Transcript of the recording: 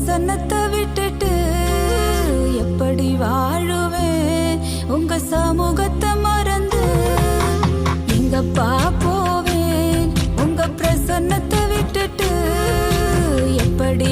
பிரசன்னத்தை விட்டுட்டு எப்படி வாழுவேன் உங்க சமூகத்தை மறந்து எங்கப்பா போவேன் உங்க பிரசன்னத்தை விட்டுட்டு எப்படி